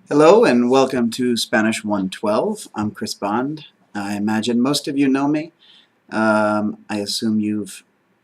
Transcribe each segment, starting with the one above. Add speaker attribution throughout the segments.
Speaker 1: Hello and welcome to Spanish 112. I'm Chris Bond. I imagine most of you know me. I assume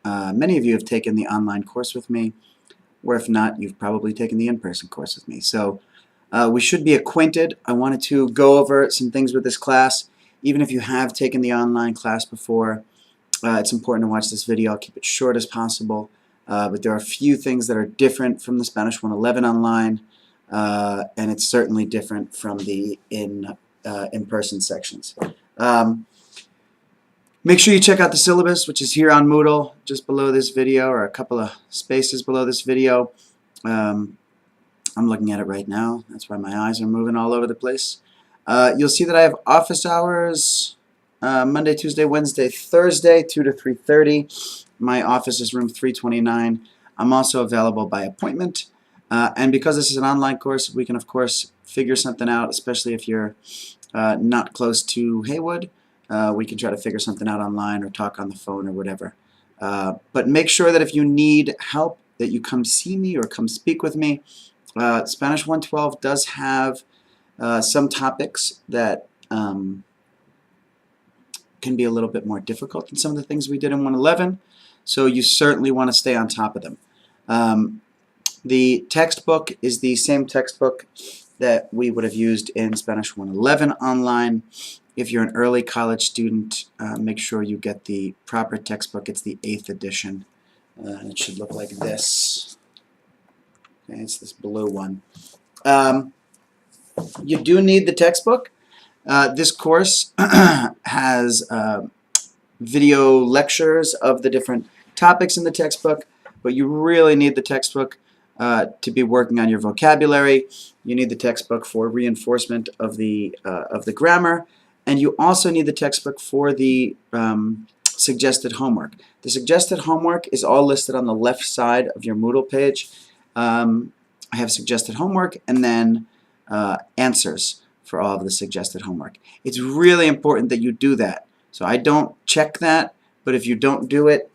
Speaker 1: many of you have taken the online course with me, or if not, you've probably taken the in-person course with me. So we should be acquainted. I wanted to go over some things with this class. Even if you have taken the online class before, it's important to watch this video. I'll keep it short as possible. But there are a few things that are different from the Spanish 111 online. And it's certainly different from the in-person sections. Make sure you check out the syllabus, which is here on Moodle, just below this video, or a couple of spaces below this video. I'm looking at it right now. That's why my eyes are moving all over the place. You'll see that I have office hours Monday, Tuesday, Wednesday, Thursday, 2 to 3:30. My office is room 329. I'm also available by appointment. And because this is an online course, we can, of course, figure something out, especially if you're not close to Haywood. We can try to figure something out online or talk on the phone or whatever. But make sure that if you need help, that you come see me or come speak with me. Spanish 112 does have some topics that can be a little bit more difficult than some of the things we did in 111. So you certainly want to stay on top of them. The textbook is the same textbook that we would have used in Spanish 111 online. If you're an early college student, make sure you get the proper textbook. It's the 8th edition. It should look like this. Okay, it's this blue one. You do need the textbook. This course has video lectures of the different topics in the textbook, but you really need the textbook to be working on your vocabulary. You need the textbook for reinforcement of the grammar, and you also need the textbook for the suggested homework. The suggested homework is all listed on the left side of your Moodle page. I have suggested homework and then answers for all of the suggested homework. It's really important that you do that. So I don't check that, but if you don't do it,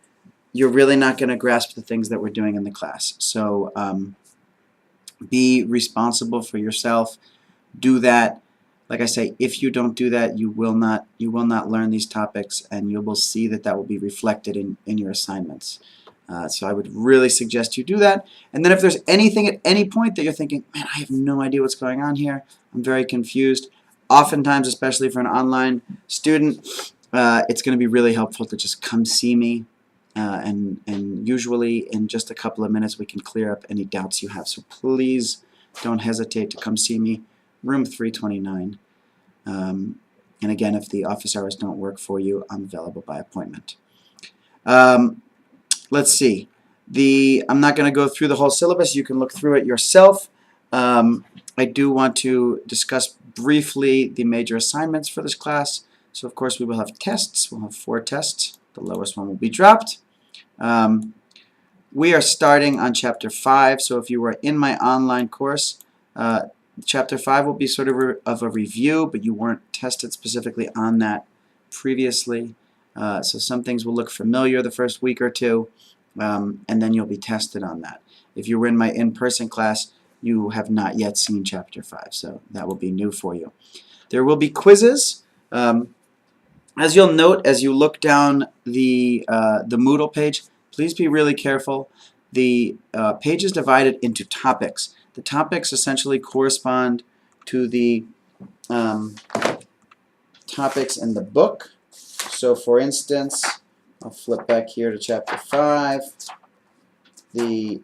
Speaker 1: you're really not going to grasp the things that we're doing in the class. So be responsible for yourself. Do that. Like I say, if you don't do that, you will not learn these topics, and you will see that that will be reflected in your assignments. So I would really suggest you do that. And then if there's anything at any point that you're thinking, man, I have no idea what's going on here, I'm very confused, oftentimes, especially for an online student, it's going to be really helpful to just come see me. And usually in just a couple of minutes we can clear up any doubts you have. So please don't hesitate to come see me, room 329. And again, if the office hours don't work for you, I'm available by appointment. Let's see. I'm not going to go through the whole syllabus. You can look through it yourself. I do want to discuss briefly the major assignments for this class. So of course we will have tests. We'll have 4 tests. The lowest one will be dropped. We are starting on Chapter 5, so if you were in my online course, Chapter 5 will be sort of a review, but you weren't tested specifically on that previously. So some things will look familiar the first week or two, and then you'll be tested on that. If you were in my in-person class, you have not yet seen Chapter 5, so that will be new for you. There will be quizzes. As you'll note, as you look down the Moodle page, please be really careful. The page is divided into topics. The topics essentially correspond to the topics in the book. So for instance, I'll flip back here to Chapter 5. The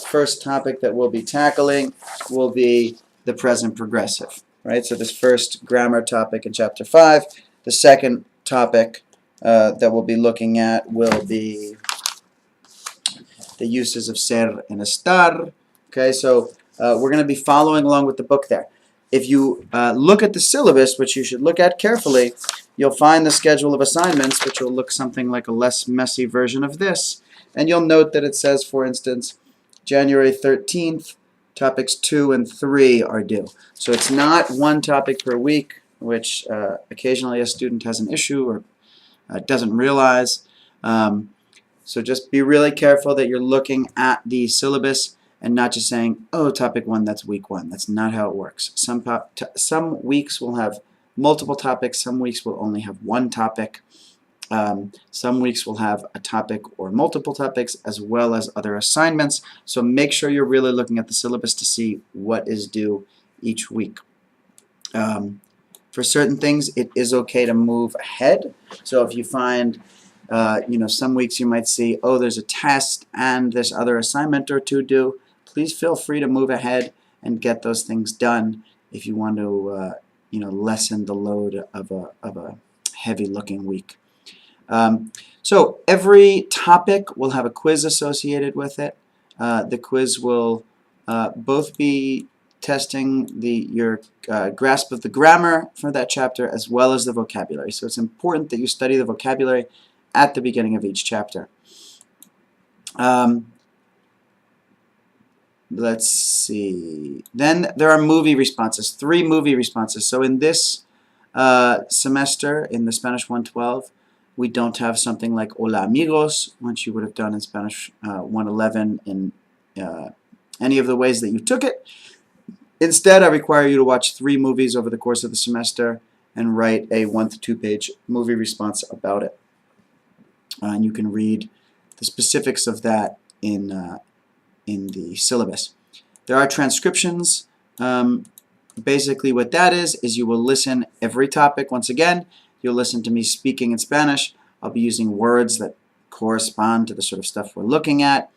Speaker 1: first topic that we'll be tackling will be the present progressive. Right? So this first grammar topic in Chapter 5. The second topic that we'll be looking at will be the uses of ser and estar. Okay, so we're going to be following along with the book there. If you look at the syllabus, which you should look at carefully, you'll find the schedule of assignments, which will look something like a less messy version of this. And you'll note that it says, for instance, January 13th, topics 2 and 3 are due. So it's not one topic per week, which occasionally a student has an issue or doesn't realize. So just be really careful that you're looking at the syllabus and not just saying, oh, topic 1, that's week 1. That's not how it works. Some weeks will have multiple topics. Some weeks will only have one topic. Some weeks will have a topic or multiple topics as well as other assignments. So make sure you're really looking at the syllabus to see what is due each week. For certain things, it is okay to move ahead. So if you find, some weeks you might see, oh, there's a test and this other assignment or two due, please feel free to move ahead and get those things done if you want to, lessen the load of a heavy-looking week. So every topic will have a quiz associated with it. The quiz will both be testing your grasp of the grammar for that chapter as well as the vocabulary. So it's important that you study the vocabulary at the beginning of each chapter. Let's see. Then there are movie responses, 3 movie responses. So in this semester, in the Spanish 112, we don't have something like Hola amigos, which you would have done in Spanish 111 in any of the ways that you took it. Instead, I require you to watch 3 movies over the course of the semester and write a 1 to 2 page movie response about it. And you can read the specifics of that in the syllabus. There are transcriptions. Basically what that is you will listen every topic once again. You'll listen to me speaking in Spanish. I'll be using words that correspond to the sort of stuff we're looking at.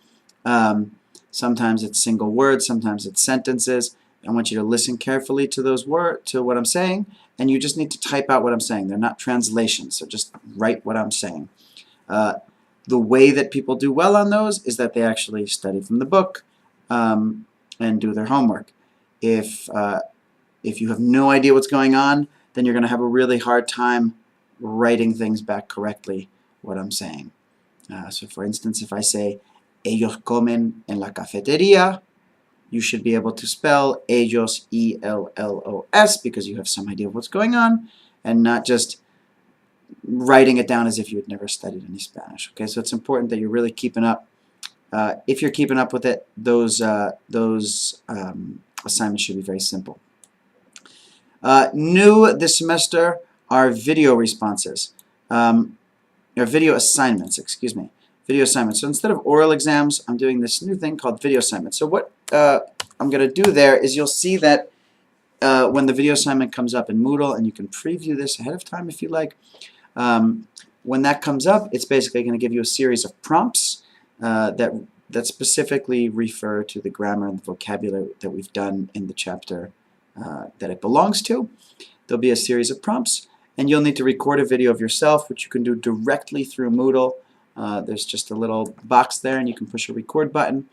Speaker 1: Sometimes it's single words, sometimes it's sentences. I want you to listen carefully to those words, to what I'm saying, and you just need to type out what I'm saying. They're not translations, so just write what I'm saying. The way that people do well on those is that they actually study from the book and do their homework. If you have no idea what's going on, then you're going to have a really hard time writing things back correctly, what I'm saying. So for instance, if I say, ellos comen en la cafetería, you should be able to spell ellos, E-L-L-O-S, because you have some idea of what's going on, and not just writing it down as if you had never studied any Spanish. Okay, so it's important that you're really keeping up. If you're keeping up with it, those assignments should be very simple. New this semester are video responses, or video assignments, excuse me. Video assignments. So instead of oral exams, I'm doing this new thing called video assignments. So what I'm going to do there is you'll see that when the video assignment comes up in Moodle, and you can preview this ahead of time if you like, when that comes up, it's basically going to give you a series of prompts that specifically refer to the grammar and the vocabulary that we've done in the chapter that it belongs to. There'll be a series of prompts, and you'll need to record a video of yourself, which you can do directly through Moodle. There's just a little box there, and you can push a record button.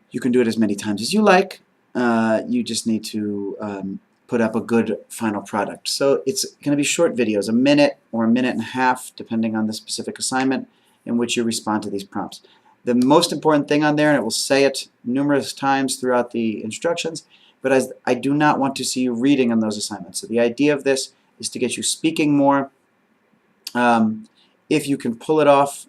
Speaker 1: You can do it as many times as you like. You just need to put up a good final product. So it's going to be short videos, a minute or a minute and a half, depending on the specific assignment, in which you respond to these prompts. The most important thing on there, and it will say it numerous times throughout the instructions, but as I do not want to see you reading on those assignments. So the idea of this is to get you speaking more. If you can pull it off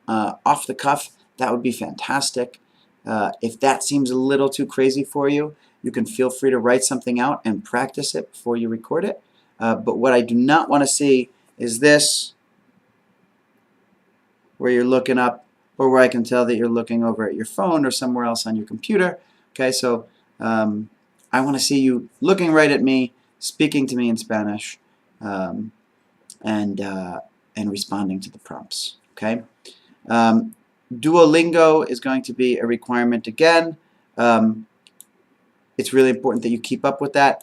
Speaker 1: the cuff, that would be fantastic. If that seems a little too crazy for you, you can feel free to write something out and practice it before you record it. But what I do not want to see is this, where you're looking up, or where I can tell that you're looking over at your phone or somewhere else on your computer. Okay, so I want to see you looking right at me, speaking to me in Spanish, and responding to the prompts. Okay. Duolingo is going to be a requirement again. It's really important that you keep up with that.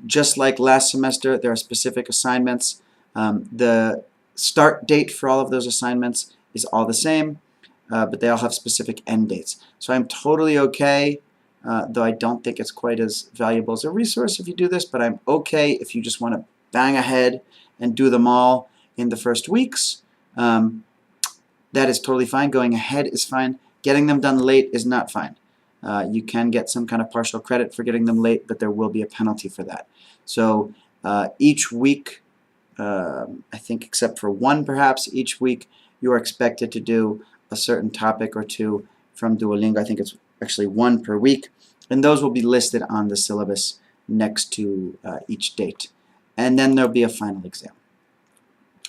Speaker 1: Just like last semester, there are specific assignments. The start date for all of those assignments is all the same, but they all have specific end dates. So I'm totally okay, though I don't think it's quite as valuable as a resource if you do this, but I'm okay if you just want to bang ahead and do them all in the first weeks. That is totally fine. Going ahead is fine. Getting them done late is not fine. You can get some kind of partial credit for getting them late, but there will be a penalty for that. So each week, I think except for one perhaps, each week you are expected to do a certain topic or two from Duolingo. I think it's actually one per week, and those will be listed on the syllabus next to each date. And then there'll be a final exam.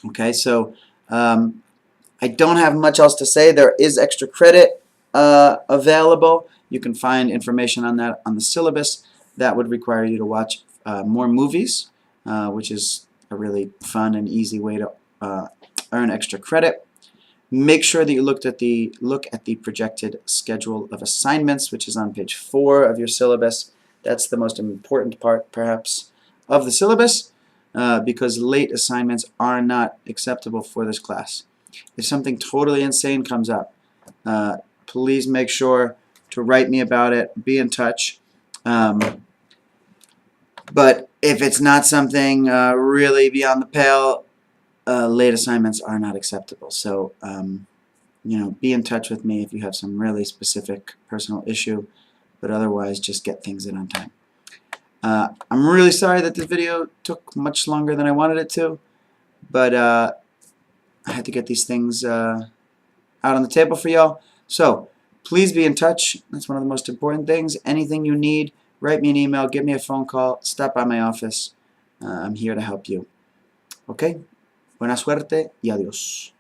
Speaker 1: Okay, so I don't have much else to say. There is extra credit available. You can find information on that on the syllabus. That would require you to watch more movies, which is a really fun and easy way to earn extra credit. Make sure that you look at the projected schedule of assignments, which is on page 4 of your syllabus. That's the most important part, perhaps, of the syllabus, because late assignments are not acceptable for this class. If something totally insane comes up, please make sure to write me about it. Be in touch. But if it's not something really beyond the pale, late assignments are not acceptable. So, you know, be in touch with me if you have some really specific personal issue, but otherwise just get things in on time. I'm really sorry that this video took much longer than I wanted it to, but I had to get these things out on the table for y'all. So, please be in touch. That's one of the most important things. Anything you need, write me an email, give me a phone call, stop by my office. I'm here to help you. Okay? Buena suerte y adiós.